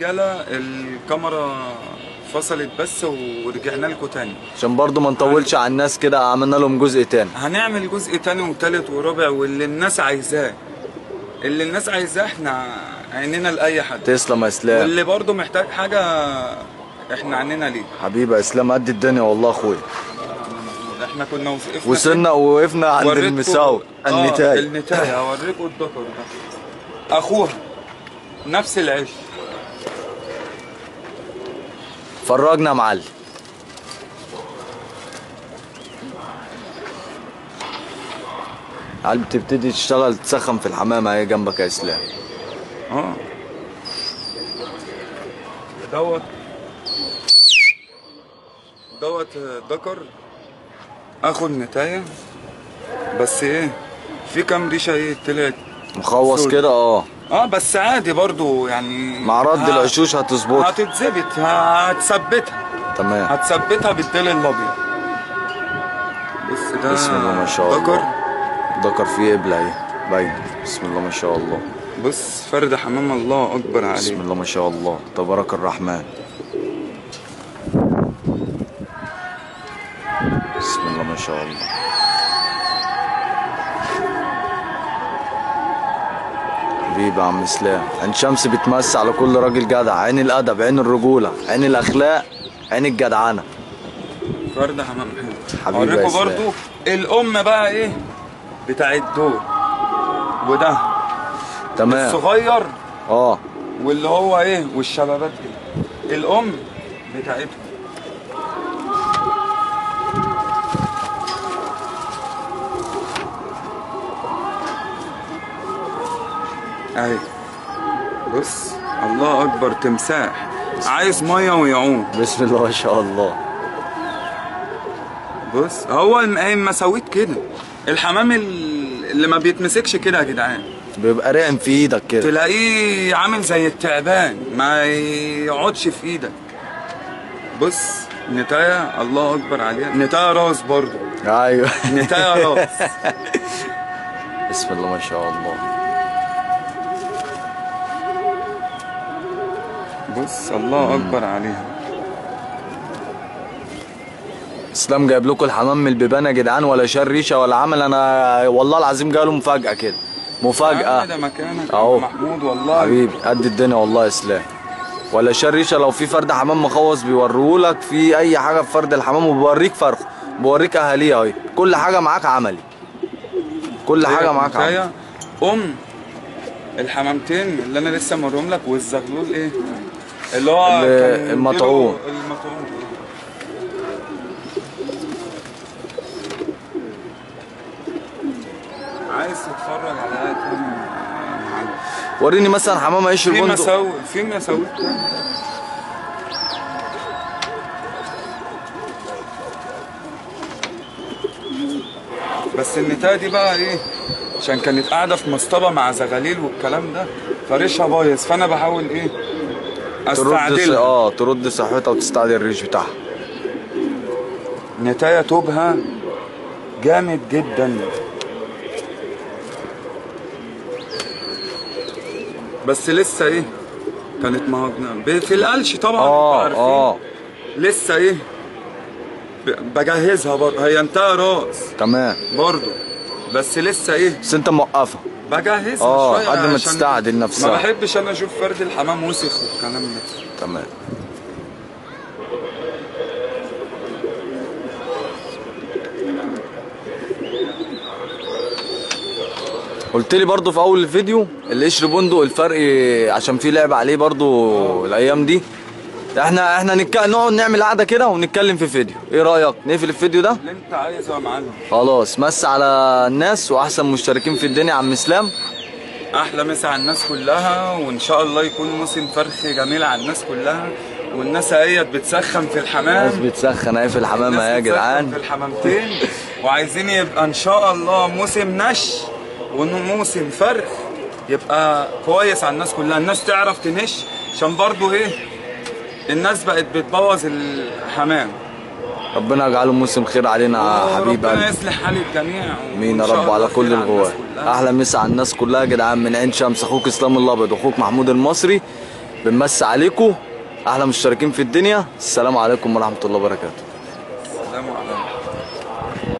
رجاله الكاميرا فصلت بس ورجعنا لكم تاني عشان برضو ما نطولش على الناس كده، عملنا لهم جزء تاني. هنعمل جزء تاني وتالت ورابع واللي الناس عايزاه. اللي الناس عايزاه احنا عينينا لاي حد. تسلم يا اسلام. واللي برضو محتاج حاجه احنا عينينا ليه. حبيبي يا اسلام قد الدنيا والله اخويا. احنا كنا وقفنا عند المساو النتاية. النتاية هوريكم الذكر ده اخوها نفس العيش. فرجنا يا معلم. العيال بتبتدي تشتغل تسخن في الحمام اهي جنبك يا اسلام. دوت ذكر اخو النتاية، بس ايه في كام ريشه ايه طلعت مخوص كده. بس عادي برضو يعني مع رد العشوش هتظبطها، هتتظبط، هتثبتها. تمام، هتثبتها بالديل الابيض. بص ده بسم الله ما شاء الله. ذكر ذكر فيه قبله اهي باينه. بسم الله ما شاء الله. بص فرد حمام الله اكبر عليه. بسم الله ما شاء الله تبارك الرحمن. بسم الله ما شاء الله. حبيبي يا عم اسلام. عين شمس بتمس على كل راجل جدع. عين الادب، عين الرجوله، عين الاخلاق، عين الجدعنه. فرد حمام حلو. حبيبي يا اوريكم اسلام. برضو الام بقى ايه بتاعت دول وده تمام. الصغير واللي هو ايه والشبابات ايه الام بتاعتهم. اهي بص الله اكبر تمساح عايز ميه ويعوم. بسم الله ما شاء الله. بص هو المساويت كده. الحمام اللي ما بيتمسكش كده يا جدعان بيبقى رقم في ايدك كده، تلاقيه عامل زي التعبان ما يقعدش في ايدك. بص نتاية الله اكبر عليها. نتاية راس برضو. ايوه نتاية راس. بسم الله ما شاء الله. بص الله اكبر عليها. اسلام جايب لكم الحمام من البيبان يا جدعان، ولا شال ريشه ولا عمل. انا والله العظيم جاله مفاجاه كده، مفاجاه. ده مكانك اهو محمود والله حبيبي قد الدنيا والله يا اسلام. ولا شال ريشه. لو في فرد حمام مخوص بيوريهولك، في اي حاجه في فرد الحمام وبيوريك فرخه، بيوريك اهاليه اهي. كل حاجه معاك عملي، كل حاجه معاك عملي. الحمامتين اللي انا لسه مرهم لك والزغلول ايه اللي هو المطعوم. عايز تتفرج على ايه تاني؟ وريني مثلا حمام عيش البندق. في مساوي بس النتاية دي بقى ايه عشان كانت قاعده في مصطبه مع زغاليل والكلام ده فريشها بايظ، فانا بحاول ايه استعدلها. ترد صحتها وتستعدل الريش بتاعها. نتاية توبها جامد جدا، بس لسه ايه كانت في القلش طبعا. لسه ايه بجهزها برضه. هي انتهى راس تمام برضه، بس لسه ايه بس انت موقفها بجهزها شويه لحد ما تستعدل نفسها. ما بحبش انا اشوف فرد الحمام وسخ والكلام ده. تمام. قلت لي برضو في اول الفيديو القشر بندق الفرق عشان في لعب عليه برضو الايام دي. احنا نقعد نعمل قعده كده ونتكلم في فيديو. ايه رايك نقفل الفيديو ده اللي انت عايزه يا معلم؟ خلاص. مس على الناس واحسن مشتركين في الدنيا عم اسلام. احلى مسا على الناس كلها، وان شاء الله يكون موسم فرخ جميل على الناس كلها. والناس اهيت بتسخن في الحمام. الناس بتسخن اهي في الحمام اهي يا جدعان، في الحمامتين. وعايزين يبقى ان شاء الله موسم نش وموسم فرخ يبقى كويس على الناس كلها. الناس تعرف تنش عشان برضو ايه الناس بقت بتبوظ الحمام. ربنا يجعله موسم خير علينا يا حبيبي. ربنا يصلح حال الجميع. امين يا رب على كل الغواه. احلى مسا على الناس كلها يا جدعان من عين شمس. اخوك اسلام الابيض واخوك محمود المصري. بنمسي عليكم احلى مشتركين في الدنيا. السلام عليكم ورحمه الله وبركاته. السلام عليكم.